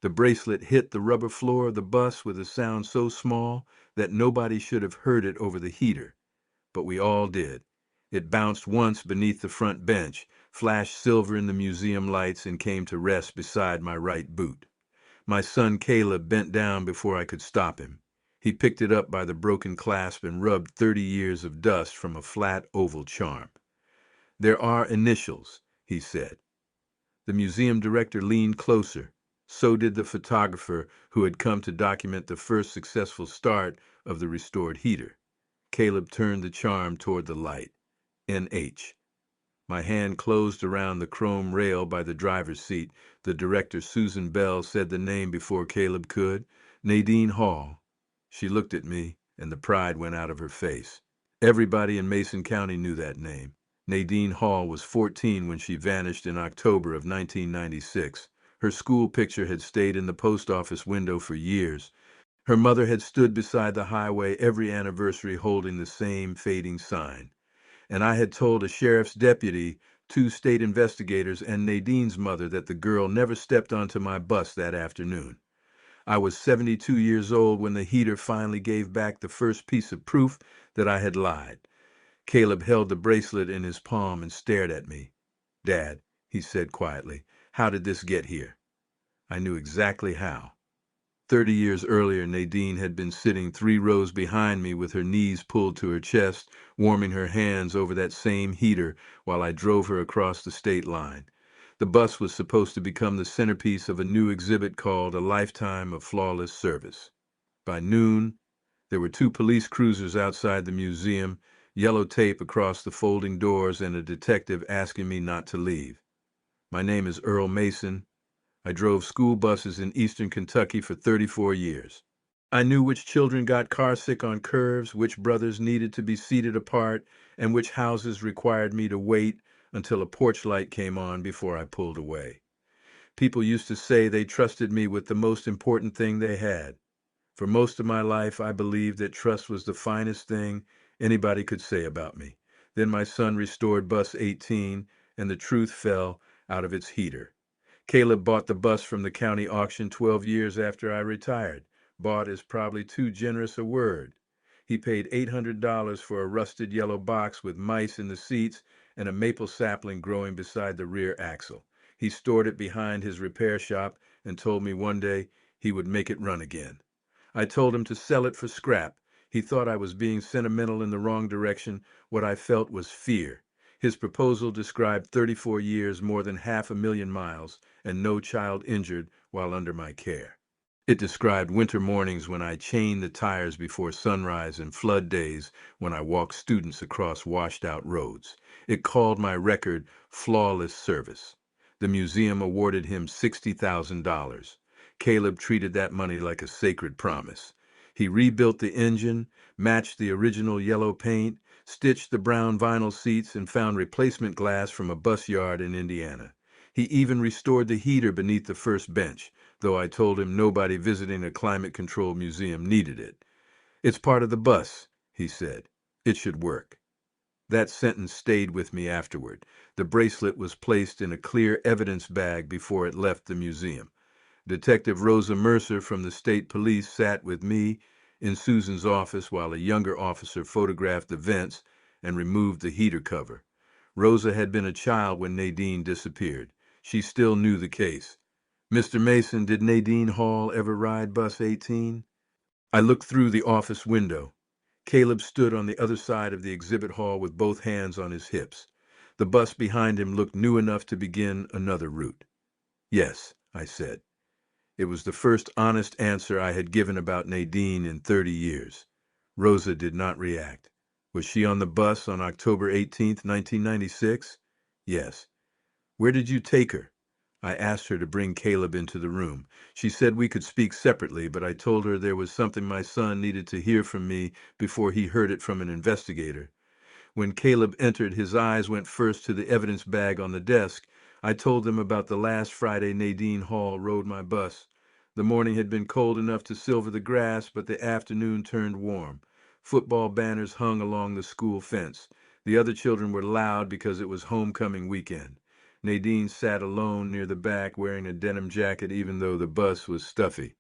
The bracelet hit the rubber floor of the bus with a sound so small that nobody should have heard it over the heater, but we all did. It bounced once beneath the front bench, flashed silver in the museum lights, and came to rest beside my right boot. My son Caleb bent down before I could stop him. He picked it up by the broken clasp and rubbed 30 years of dust from a flat oval charm. "There are initials," he said. The museum director leaned closer. So did the photographer who had come to document the first successful start of the restored heater. Caleb turned the charm toward the light. NH. My hand closed around the chrome rail by the driver's seat. The director, Susan Bell, said the name before Caleb could. Nadine Hall. She looked at me, and the pride went out of her face. Everybody in Mason County knew that name. Nadine Hall was 14 when she vanished in October of 1996. Her school picture had stayed in the post office window for years. Her mother had stood beside the highway every anniversary holding the same fading sign. And I had told a sheriff's deputy, 2 state investigators, and Nadine's mother that the girl never stepped onto my bus that afternoon. I was 72 years old when the heater finally gave back the first piece of proof that I had lied. Caleb held the bracelet in his palm and stared at me. "Dad," he said quietly, "how did this get here?" I knew exactly how. 30 years earlier, Nadine had been sitting 3 rows behind me with her knees pulled to her chest, warming her hands over that same heater while I drove her across the state line. The bus was supposed to become the centerpiece of a new exhibit called A Lifetime of Flawless Service. By noon, there were 2 police cruisers outside the museum, yellow tape across the folding doors, and a detective asking me not to leave. "My name is Earl Mason. I drove school buses in eastern Kentucky for 34 years. I knew which children got carsick on curves, which brothers needed to be seated apart, and which houses required me to wait until a porch light came on before I pulled away. People used to say they trusted me with the most important thing they had. For most of my life, I believed that trust was the finest thing anybody could say about me. Then my son restored Bus 18, and the truth fell out of its heater. Caleb bought the bus from the county auction 12 years after I retired. Bought is probably too generous a word. He paid $800 for a rusted yellow box with mice in the seats and a maple sapling growing beside the rear axle. He stored it behind his repair shop and told me one day he would make it run again. I told him to sell it for scrap. He thought I was being sentimental in the wrong direction. What I felt was fear. His proposal described 34 years, more than 500,000 miles, and no child injured while under my care. It described winter mornings when I chained the tires before sunrise and flood days when I walked students across washed-out roads. It called my record flawless service. The museum awarded him $60,000. Caleb treated that money like a sacred promise. He rebuilt the engine, matched the original yellow paint, stitched the brown vinyl seats, and found replacement glass from a bus yard in Indiana. He even restored the heater beneath the first bench, though I told him nobody visiting a climate-controlled museum needed it. "It's part of the bus," he said. "It should work." That sentence stayed with me afterward. The bracelet was placed in a clear evidence bag before it left the museum. Detective Rosa Mercer from the state police sat with me in Susan's office while a younger officer photographed the vents and removed the heater cover. Rosa had been a child when Nadine disappeared. She still knew the case. "Mr. Mason, did Nadine Hall ever ride Bus 18? I looked through the office window. Caleb stood on the other side of the exhibit hall with both hands on his hips. The bus behind him looked new enough to begin another route. "Yes," I said. It was the first honest answer I had given about Nadine in 30 years. Rosa did not react. "Was she on the bus on October 18th, 1996? "Yes." "Where did you take her?" I asked her to bring Caleb into the room. She said we could speak separately, but I told her there was something my son needed to hear from me before he heard it from an investigator. When Caleb entered, his eyes went first to the evidence bag on the desk. I told them about the last Friday Nadine Hall rode my bus. The morning had been cold enough to silver the grass, but the afternoon turned warm. Football banners hung along the school fence. The other children were loud because it was homecoming weekend. Nadine sat alone near the back wearing a denim jacket even though the bus was stuffy.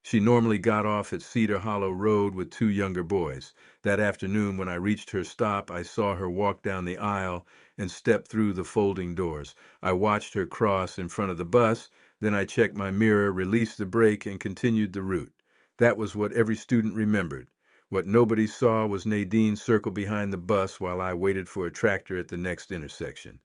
She normally got off at Cedar Hollow Road with two younger boys. That afternoon, when I reached her stop, I saw her walk down the aisle and step through the folding doors. I watched her cross in front of the bus, then I checked my mirror, released the brake, and continued the route. That was what every student remembered. What nobody saw was Nadine circle behind the bus while I waited for a tractor at the next intersection.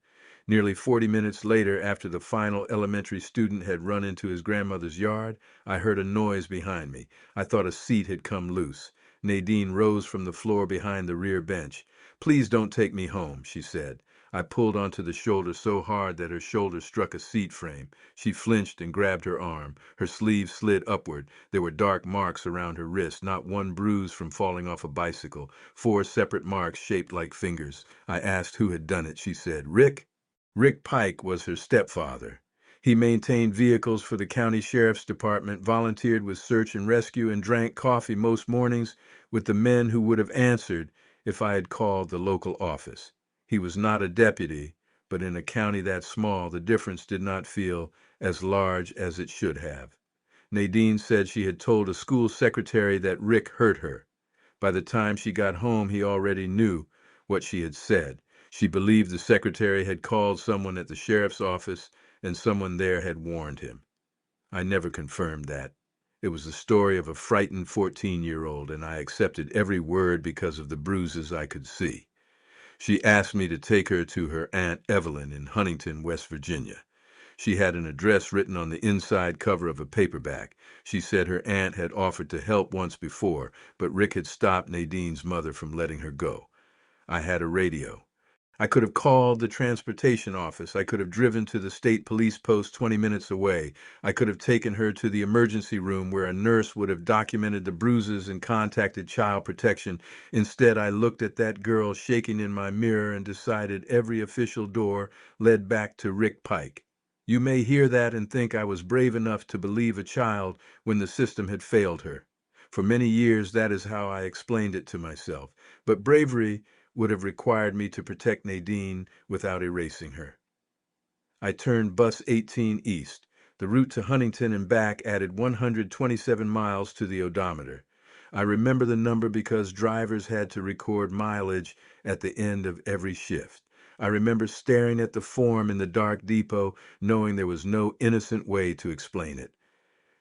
Nearly 40 minutes later, after the final elementary student had run into his grandmother's yard, I heard a noise behind me. I thought a seat had come loose. Nadine rose from the floor behind the rear bench. "Please don't take me home," she said. I pulled onto the shoulder so hard that her shoulder struck a seat frame. She flinched and grabbed her arm. Her sleeve slid upward. There were dark marks around her wrist, not one bruise from falling off a bicycle. 4 separate marks shaped like fingers. I asked who had done it. She said, "Rick." Rick Pike was her stepfather. He maintained vehicles for the county sheriff's department, volunteered with search and rescue, and drank coffee most mornings with the men who would have answered if I had called the local office. He was not a deputy, but in a county that small, the difference did not feel as large as it should have. Nadine said she had told a school secretary that Rick hurt her. By the time she got home, he already knew what she had said. She believed the secretary had called someone at the sheriff's office and someone there had warned him. I never confirmed that. It was the story of a frightened 14-year-old, and I accepted every word because of the bruises I could see. She asked me to take her to her Aunt Evelyn in Huntington, West Virginia. She had an address written on the inside cover of a paperback. She said her aunt had offered to help once before, but Rick had stopped Nadine's mother from letting her go. I had a radio. I could have called the transportation office. I could have driven to the state police post 20 minutes away. I could have taken her to the emergency room where a nurse would have documented the bruises and contacted child protection. Instead, I looked at that girl shaking in my mirror and decided every official door led back to Rick Pike. You may hear that and think I was brave enough to believe a child when the system had failed her. For many years, that is how I explained it to myself. But bravery would have required me to protect Nadine without erasing her. I turned bus 18 east. The route to Huntington and back added 127 miles to the odometer. I remember the number because drivers had to record mileage at the end of every shift. I remember staring at the form in the dark depot, knowing there was no innocent way to explain it.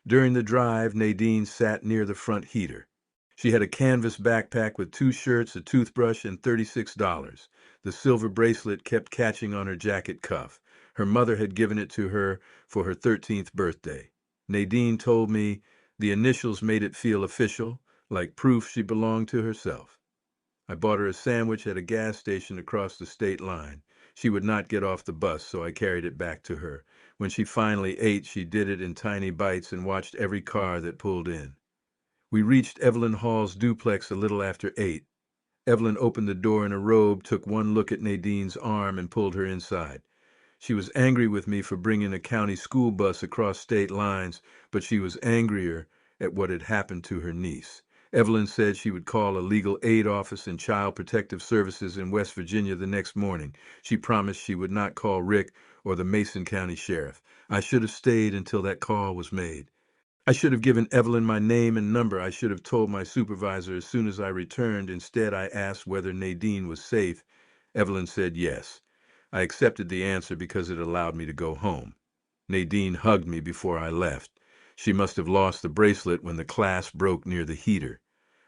During the drive, Nadine sat near the front heater. She had a canvas backpack with 2 shirts, a toothbrush, and $36. The silver bracelet kept catching on her jacket cuff. Her mother had given it to her for her 13th birthday. Nadine told me the initials made it feel official, like proof she belonged to herself. I bought her a sandwich at a gas station across the state line. She would not get off the bus, so I carried it back to her. When she finally ate, she did it in tiny bites and watched every car that pulled in. We reached Evelyn Hall's duplex a little after 8. Evelyn opened the door in a robe, took one look at Nadine's arm, and pulled her inside. She was angry with me for bringing a county school bus across state lines, but she was angrier at what had happened to her niece. Evelyn said she would call a legal aid office and child protective services in West Virginia the next morning. She promised she would not call Rick or the Mason County Sheriff. I should have stayed until that call was made. I should have given Evelyn my name and number. I should have told my supervisor as soon as I returned. Instead, I asked whether Nadine was safe. Evelyn said yes. I accepted the answer because it allowed me to go home. Nadine hugged me before I left. She must have lost the bracelet when the clasp broke near the heater.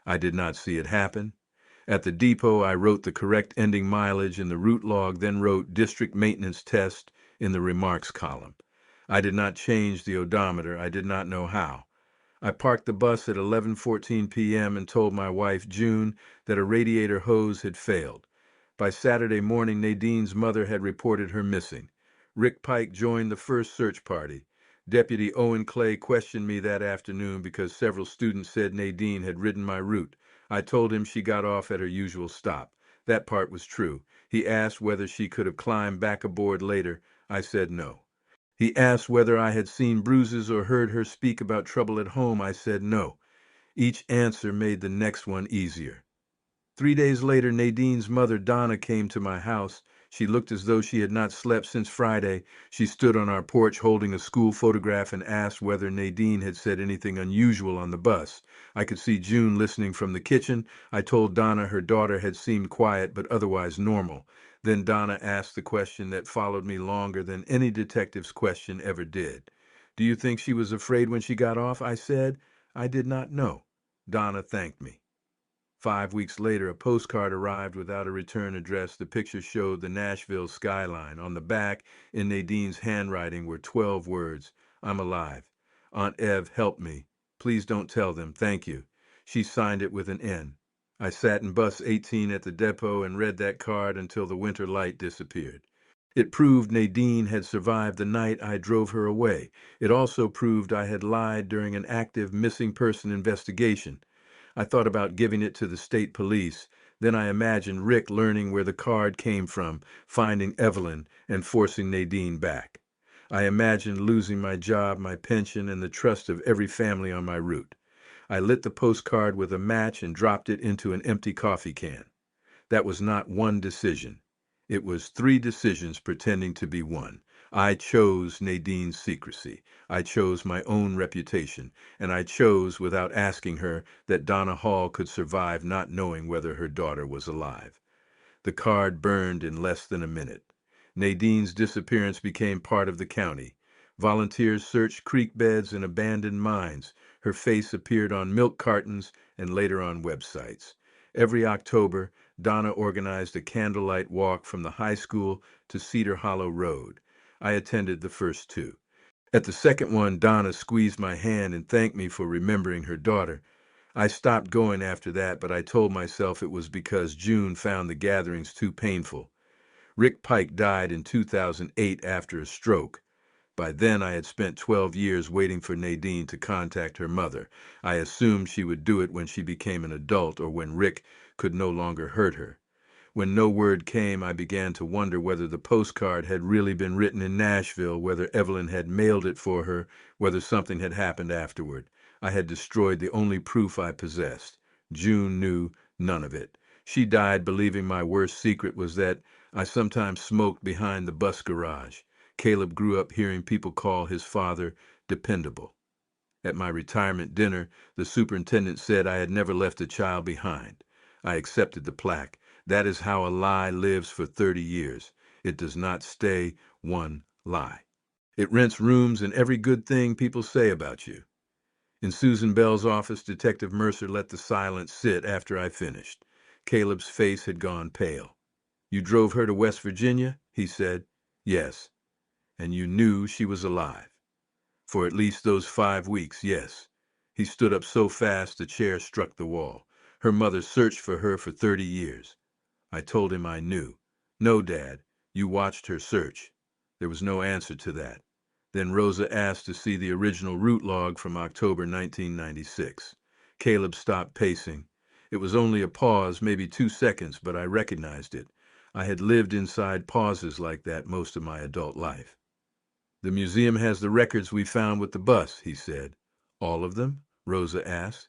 I did not see it happen. At the depot, I wrote the correct ending mileage in the route log, then wrote district maintenance test in the remarks column. I did not change the odometer. I did not know how. I parked the bus at 11:14 p.m. and told my wife, June, that a radiator hose had failed. By Saturday morning, Nadine's mother had reported her missing. Rick Pike joined the first search party. Deputy Owen Clay questioned me that afternoon because several students said Nadine had ridden my route. I told him she got off at her usual stop. That part was true. He asked whether she could have climbed back aboard later. I said no. He asked whether I had seen bruises or heard her speak about trouble at home. I said no. Each answer made the next one easier. 3 days later, Nadine's mother, Donna, came to my house. She looked as though she had not slept since Friday. She stood on our porch holding a school photograph and asked whether Nadine had said anything unusual on the bus. I could see June listening from the kitchen. I told Donna her daughter had seemed quiet but otherwise normal. Then Donna asked the question that followed me longer than any detective's question ever did. "Do you think she was afraid when she got off?" I said. I did not know. Donna thanked me. 5 weeks later, a postcard arrived without a return address. The picture showed the Nashville skyline. On the back, in Nadine's handwriting, were 12 words: "I'm alive. Aunt Ev helped me. Please don't tell them. Thank you." She signed it with an N. I sat in bus 18 at the depot and read that card until the winter light disappeared. It proved Nadine had survived the night I drove her away. It also proved I had lied during an active missing person investigation. I thought about giving it to the state police. Then I imagined Rick learning where the card came from, finding Evelyn, and forcing Nadine back. I imagined losing my job, my pension, and the trust of every family on my route. I lit the postcard with a match and dropped it into an empty coffee can. That was not one decision. It was three decisions pretending to be one. I chose Nadine's secrecy. I chose my own reputation. And I chose, without asking her, that Donna Hall could survive not knowing whether her daughter was alive. The card burned in less than a minute. Nadine's disappearance became part of the county. Volunteers searched creek beds and abandoned mines. Her face appeared on milk cartons and later on websites. Every October, Donna organized a candlelight walk from the high school to Cedar Hollow Road. I attended the first two. At the second one, Donna squeezed my hand and thanked me for remembering her daughter. I stopped going after that, but I told myself it was because June found the gatherings too painful. Rick Pike died in 2008 after a stroke. By then, I had spent 12 years waiting for Nadine to contact her mother. I assumed she would do it when she became an adult or when Rick could no longer hurt her. When no word came, I began to wonder whether the postcard had really been written in Nashville, whether Evelyn had mailed it for her, whether something had happened afterward. I had destroyed the only proof I possessed. June knew none of it. She died believing my worst secret was that I sometimes smoked behind the bus garage. Caleb grew up hearing people call his father dependable. At my retirement dinner, the superintendent said I had never left a child behind. I accepted the plaque. That is how a lie lives for 30 years. It does not stay one lie. It rents rooms in every good thing people say about you. In Susan Bell's office, Detective Mercer let the silence sit after I finished. Caleb's face had gone pale. "You drove her to West Virginia?" he said. "Yes." "And you knew she was alive?" "For at least those 5 weeks, yes." He stood up so fast the chair struck the wall. "Her mother searched for her for 30 years. I told him I knew. "No, Dad, you watched her search." There was no answer to that. Then Rosa asked to see the original route log from October 1996. Caleb stopped pacing. It was only a pause, maybe 2 seconds, but I recognized it. I had lived inside pauses like that most of my adult life. "The museum has the records we found with the bus," he said. "All of them?" Rosa asked.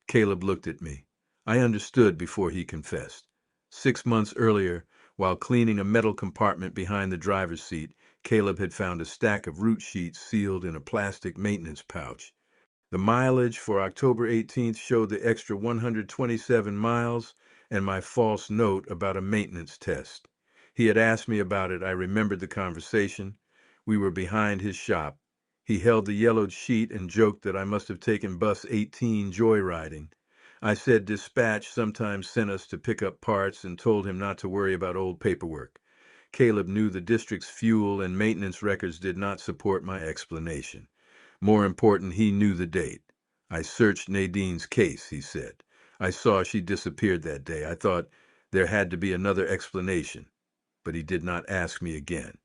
Caleb looked at me. I understood before he confessed. 6 months earlier, while cleaning a metal compartment behind the driver's seat, Caleb had found a stack of route sheets sealed in a plastic maintenance pouch. The mileage for October 18th showed the extra 127 miles and my false note about a maintenance test. He had asked me about it. I remembered the conversation. We were behind his shop. He held the yellowed sheet and joked that I must have taken bus 18 joyriding. I said dispatch sometimes sent us to pick up parts and told him not to worry about old paperwork. Caleb knew the district's fuel and maintenance records did not support my explanation. More important, he knew the date. "I searched Nadine's case," he said. "I saw she disappeared that day. I thought there had to be another explanation." But he did not ask me again.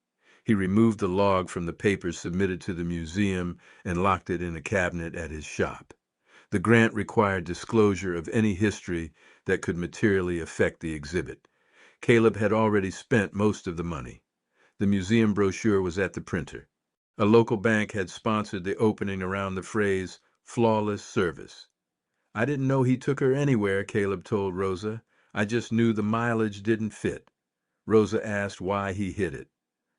He removed the log from the papers submitted to the museum and locked it in a cabinet at his shop. The grant required disclosure of any history that could materially affect the exhibit. Caleb had already spent most of the money. The museum brochure was at the printer. A local bank had sponsored the opening around the phrase, "flawless service." "I didn't know he took her anywhere," Caleb told Rosa. "I just knew the mileage didn't fit." Rosa asked why he hid it.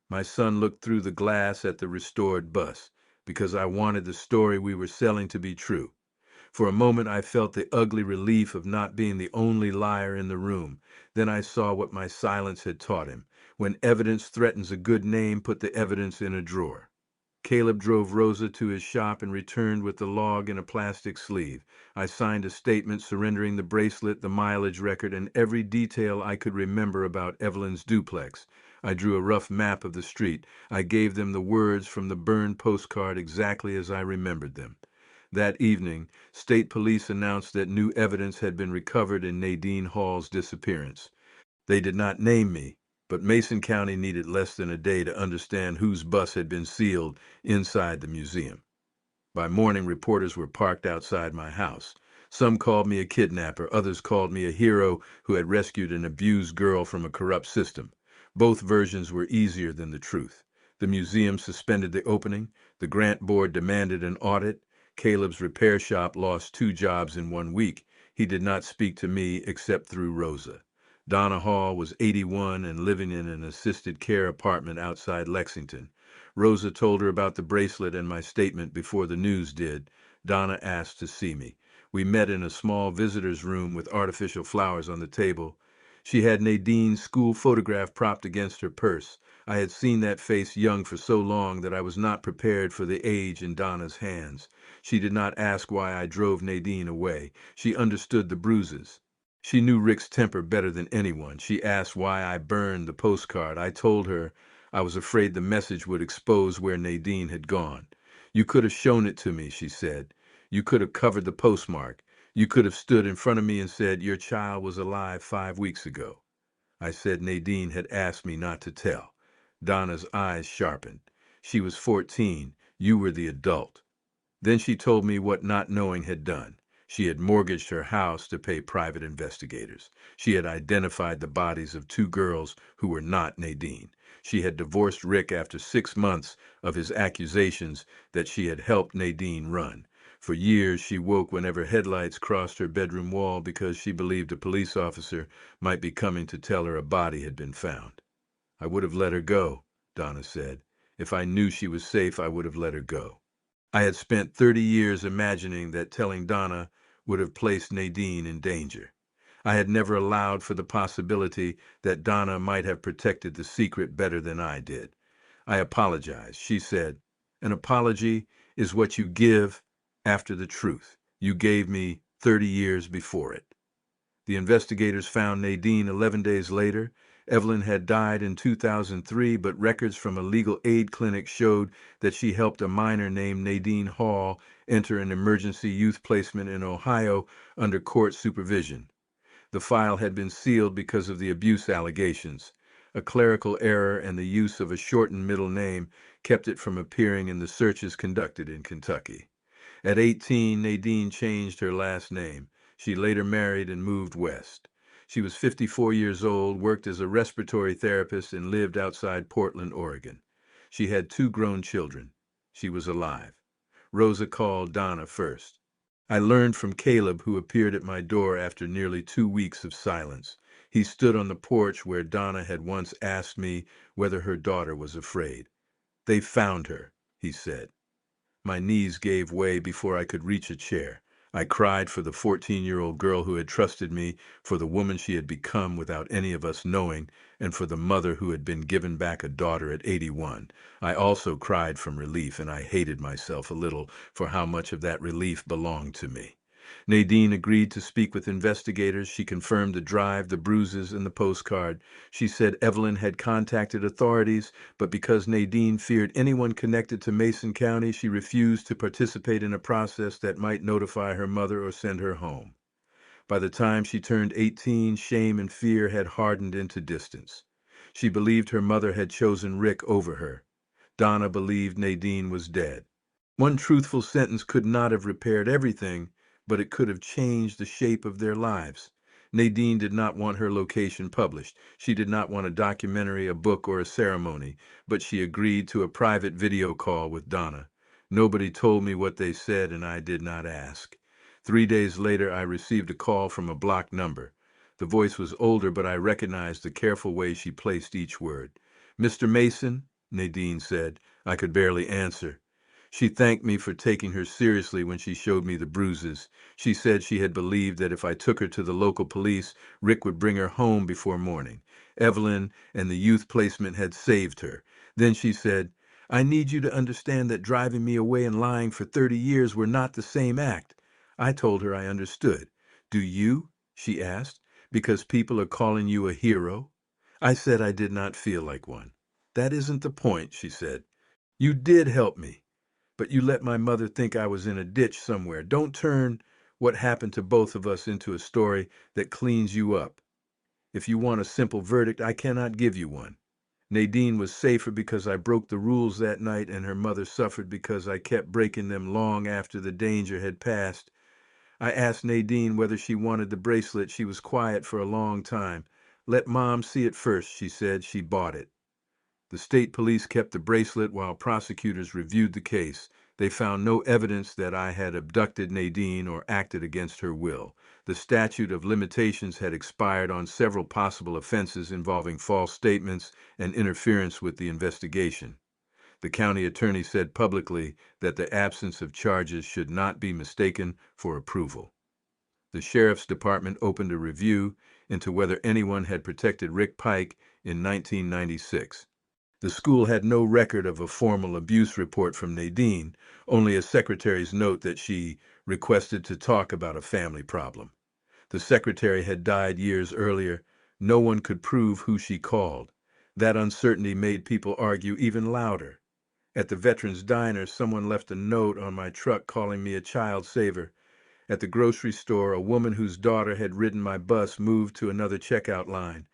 My son looked through the glass at the restored bus, because I wanted the story we were selling to be true. For a moment I felt the ugly relief of not being the only liar in the room. Then I saw what my silence had taught him. When evidence threatens a good name, put the evidence in a drawer. Caleb drove Rosa to his shop and returned with the log in a plastic sleeve. I signed a statement surrendering the bracelet, the mileage record, and every detail I could remember about Evelyn's duplex. I drew a rough map of the street. I gave them the words from the burned postcard exactly as I remembered them. That evening, state police announced that new evidence had been recovered in Nadine Hall's disappearance. They did not name me, but Mason County needed less than a day to understand whose bus had been sealed inside the museum. By morning, reporters were parked outside my house. Some called me a kidnapper, others called me a hero who had rescued an abused girl from a corrupt system. Both versions were easier than the truth. The museum suspended the opening, the grant board demanded an audit, Caleb's repair shop lost 2 jobs in 1 week. He did not speak to me except through Rosa. Donna Hall was 81 and living in an assisted care apartment outside Lexington. Rosa told her about the bracelet and my statement before the news did. Donna asked to see me. We met in a small visitor's room with artificial flowers on the table. She had Nadine's school photograph propped against her purse. I had seen that face young for so long that I was not prepared for the age in Donna's hands. She did not ask why I drove Nadine away. She understood the bruises. She knew Rick's temper better than anyone. She asked why I burned the postcard. I told her I was afraid the message would expose where Nadine had gone. You could have shown it to me, she said. You could have covered the postmark. You could have stood in front of me and said, your child was alive 5 weeks ago. I said Nadine had asked me not to tell. Donna's eyes sharpened. She was 14. You were the adult. Then she told me what not knowing had done. She had mortgaged her house to pay private investigators. She had identified the bodies of 2 girls who were not Nadine. She had divorced Rick after 6 months of his accusations that she had helped Nadine run. For years, she woke whenever headlights crossed her bedroom wall because she believed a police officer might be coming to tell her a body had been found. I would have let her go, Donna said. If I knew she was safe, I would have let her go. I had spent 30 years imagining that telling Donna would have placed Nadine in danger. I had never allowed for the possibility that Donna might have protected the secret better than I did. I apologized. She said, an apology is what you give after the truth. You gave me 30 years before it. The investigators found Nadine 11 days later. Evelyn had died in 2003, but records from a legal aid clinic showed that she helped a minor named Nadine Hall enter an emergency youth placement in Ohio under court supervision. The file had been sealed because of the abuse allegations. A clerical error and the use of a shortened middle name kept it from appearing in the searches conducted in Kentucky. At 18, Nadine changed her last name. She later married and moved west. She was 54 years old, worked as a respiratory therapist, and lived outside Portland, Oregon. She had 2 grown children. She was alive. Rosa called Donna first. I learned from Caleb, who appeared at my door after nearly 2 weeks of silence. He stood on the porch where Donna had once asked me whether her daughter was afraid. They found her, he said. My knees gave way before I could reach a chair. I cried for the 14-year-old girl who had trusted me, for the woman she had become without any of us knowing, and for the mother who had been given back a daughter at 81. I also cried from relief, and I hated myself a little for how much of that relief belonged to me. Nadine agreed to speak with investigators. She confirmed the drive, the bruises, and the postcard. She said Evelyn had contacted authorities, but because Nadine feared anyone connected to Mason County, she refused to participate in a process that might notify her mother or send her home. By the time she turned 18, shame and fear had hardened into distance. She believed her mother had chosen Rick over her. Donna believed Nadine was dead. One truthful sentence could not have repaired everything, but it could have changed the shape of their lives. Nadine did not want her location published. She did not want a documentary, a book, or a ceremony, but she agreed to a private video call with Donna. Nobody told me what they said, and I did not ask. 3 days later, I received a call from a blocked number. The voice was older, but I recognized the careful way she placed each word. "Mr. Mason," Nadine said. I could barely answer. She thanked me for taking her seriously when she showed me the bruises. She said she had believed that if I took her to the local police, Rick would bring her home before morning. Evelyn and the youth placement had saved her. Then she said, "I need you to understand that driving me away and lying for 30 years were not the same act." I told her I understood. "Do you?" she asked. "Because people are calling you a hero?" I said I did not feel like one. "That isn't the point," she said. "You did help me, but you let my mother think I was in a ditch somewhere. Don't turn what happened to both of us into a story that cleans you up. If you want a simple verdict, I cannot give you one. Nadine was safer because I broke the rules that night, and her mother suffered because I kept breaking them long after the danger had passed. I asked Nadine whether she wanted the bracelet. She was quiet for a long time. "Let Mom see it first," she said. She bought it. The state police kept the bracelet while prosecutors reviewed the case. They found no evidence that I had abducted Nadine or acted against her will. The statute of limitations had expired on several possible offenses involving false statements and interference with the investigation. The county attorney said publicly that the absence of charges should not be mistaken for approval. The sheriff's department opened a review into whether anyone had protected Rick Pike in 1996. The school had no record of a formal abuse report from Nadine, only a secretary's note that she requested to talk about a family problem. The secretary had died years earlier. No one could prove who she called. That uncertainty made people argue even louder. At the Veterans Diner, someone left a note on my truck calling me a child saver. At the grocery store, a woman whose daughter had ridden my bus moved to another checkout line.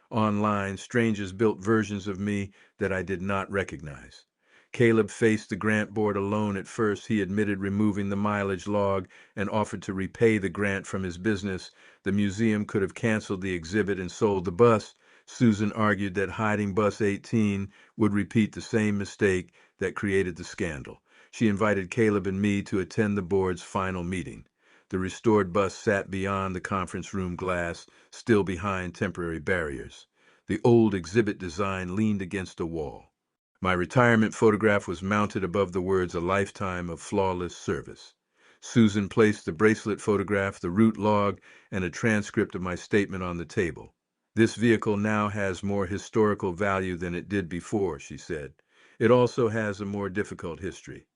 Online, strangers built versions of me that I did not recognize. Caleb faced the grant board alone at first. He admitted removing the mileage log and offered to repay the grant from his business. The museum could have canceled the exhibit and sold the bus. Susan argued that hiding bus 18 would repeat the same mistake that created the scandal. She invited Caleb and me to attend the board's final meeting. The restored bus sat beyond the conference room glass, still behind temporary barriers. The old exhibit design leaned against a wall. My retirement photograph was mounted above the words, "A lifetime of flawless service." Susan placed the bracelet photograph, the route log, and a transcript of my statement on the table. "This vehicle now has more historical value than it did before," she said. "It also has a more difficult history."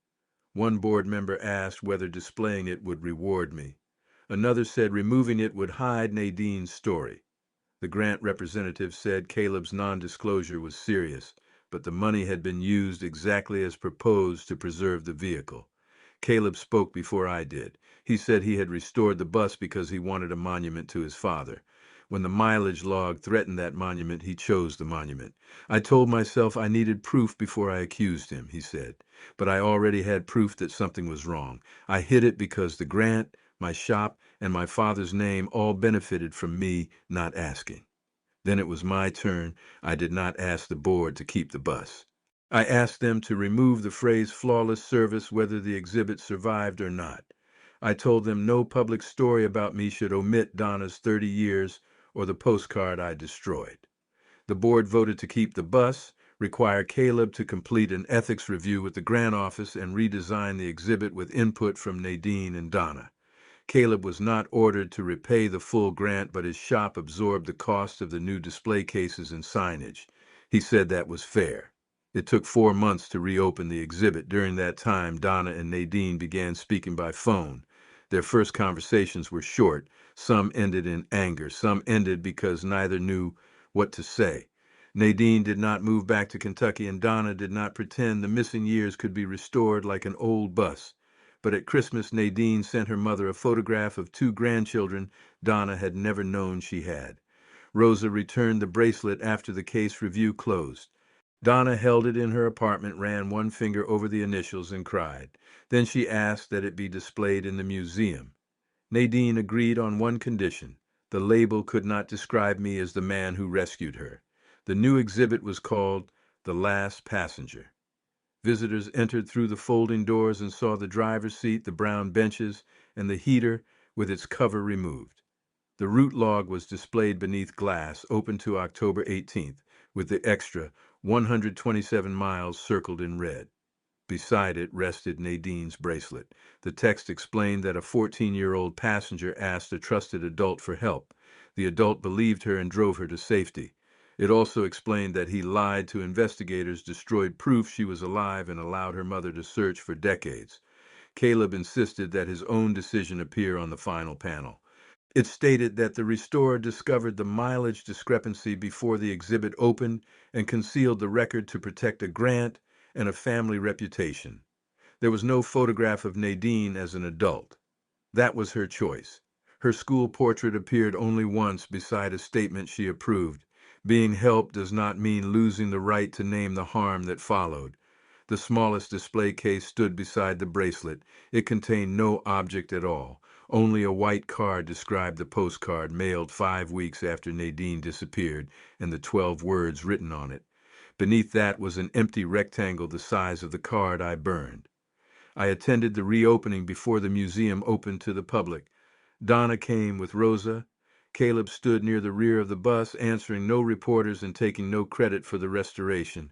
One board member asked whether displaying it would reward me. Another said removing it would hide Nadine's story. The grant representative said Caleb's non-disclosure was serious, but the money had been used exactly as proposed to preserve the vehicle. Caleb spoke before I did. He said he had restored the bus because he wanted a monument to his father. When the mileage log threatened that monument, he chose the monument. "I told myself I needed proof before I accused him," he said. "But I already had proof that something was wrong. I hid it because the grant, my shop, and my father's name all benefited from me not asking." Then it was my turn. I did not ask the board to keep the bus. I asked them to remove the phrase "flawless service" whether the exhibit survived or not. I told them no public story about me should omit Donna's 30 years or the postcard I destroyed. The board voted to keep the bus, require Caleb to complete an ethics review with the grant office, and redesign the exhibit with input from Nadine and Donna. Caleb was not ordered to repay the full grant, but his shop absorbed the cost of the new display cases and signage. He said that was fair. It took 4 months to reopen the exhibit. During that time, Donna and Nadine began speaking by phone. Their first conversations were short. Some ended in anger. Some ended because neither knew what to say. Nadine did not move back to Kentucky, and Donna did not pretend the missing years could be restored like an old bus. But at Christmas, Nadine sent her mother a photograph of 2 grandchildren Donna had never known she had. Rosa returned the bracelet after the case review closed. Donna held it in her apartment, ran one finger over the initials, and cried. Then she asked that it be displayed in the museum. Nadine agreed on one condition. The label could not describe me as the man who rescued her. The new exhibit was called The Last Passenger. Visitors entered through the folding doors and saw the driver's seat, the brown benches, and the heater with its cover removed. The route log was displayed beneath glass, open to October 18th, with the extra 127 miles circled in red. Beside it rested Nadine's bracelet. The text explained that a 14-year-old passenger asked a trusted adult for help. The adult believed her and drove her to safety. It also explained that he lied to investigators, destroyed proof she was alive, and allowed her mother to search for decades. Caleb insisted that his own decision appear on the final panel. It stated that the restorer discovered the mileage discrepancy before the exhibit opened and concealed the record to protect a grant and a family reputation. There was no photograph of Nadine as an adult. That was her choice. Her school portrait appeared only once beside a statement she approved. Being helped does not mean losing the right to name the harm that followed. The smallest display case stood beside the bracelet. It contained no object at all. Only a white card described the postcard mailed 5 weeks after Nadine disappeared, and the 12 words written on it. Beneath that was an empty rectangle the size of the card I burned. I attended the reopening before the museum opened to the public. Donna came with Rosa. Caleb stood near the rear of the bus, answering no reporters and taking no credit for the restoration.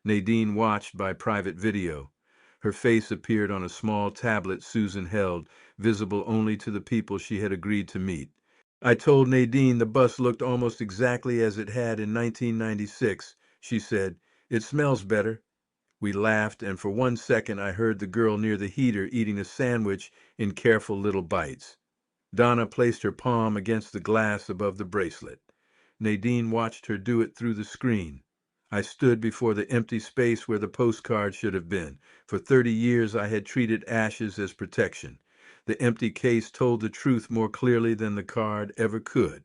Nadine watched by private video. Her face appeared on a small tablet Susan held, visible only to the people she had agreed to meet. I told Nadine the bus looked almost exactly as it had in 1996, she said. It smells better. We laughed, and for 1 second I heard the girl near the heater eating a sandwich in careful little bites. Donna placed her palm against the glass above the bracelet. Nadine watched her do it through the screen. I stood before the empty space where the postcard should have been. For 30 years I had treated ashes as protection. The empty case told the truth more clearly than the card ever could.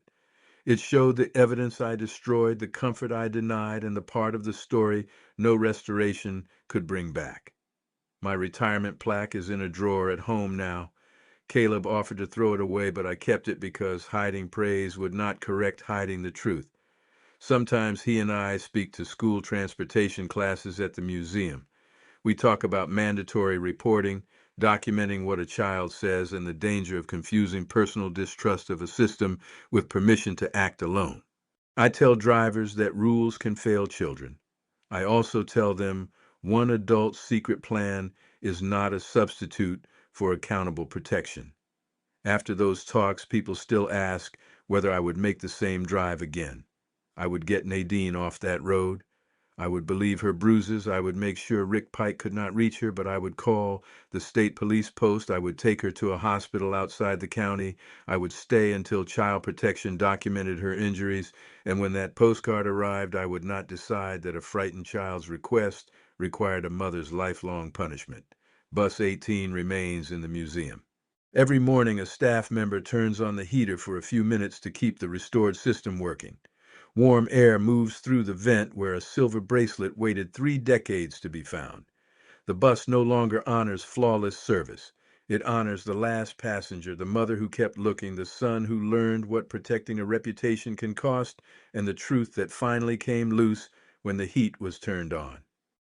It showed the evidence I destroyed, the comfort I denied, and the part of the story no restoration could bring back. My retirement plaque is in a drawer at home now. Caleb offered to throw it away, but I kept it because hiding praise would not correct hiding the truth. Sometimes he and I speak to school transportation classes at the museum. We talk about mandatory reporting, documenting what a child says, and the danger of confusing personal distrust of a system with permission to act alone. I tell drivers that rules can fail children. I also tell them one adult's secret plan is not a substitute for accountable protection. After those talks, people still ask whether I would make the same drive again. I would get Nadine off that road. I would believe her bruises. I would make sure Rick Pike could not reach her, but I would call the state police post. I would take her to a hospital outside the county. I would stay until Child Protection documented her injuries. And when that postcard arrived, I would not decide that a frightened child's request required a mother's lifelong punishment. Bus 18 remains in the museum. Every morning, a staff member turns on the heater for a few minutes to keep the restored system working. Warm air moves through the vent where a silver bracelet waited 3 decades to be found. The bus no longer honors flawless service. It honors the last passenger, the mother who kept looking, the son who learned what protecting a reputation can cost, and the truth that finally came loose when the heat was turned on.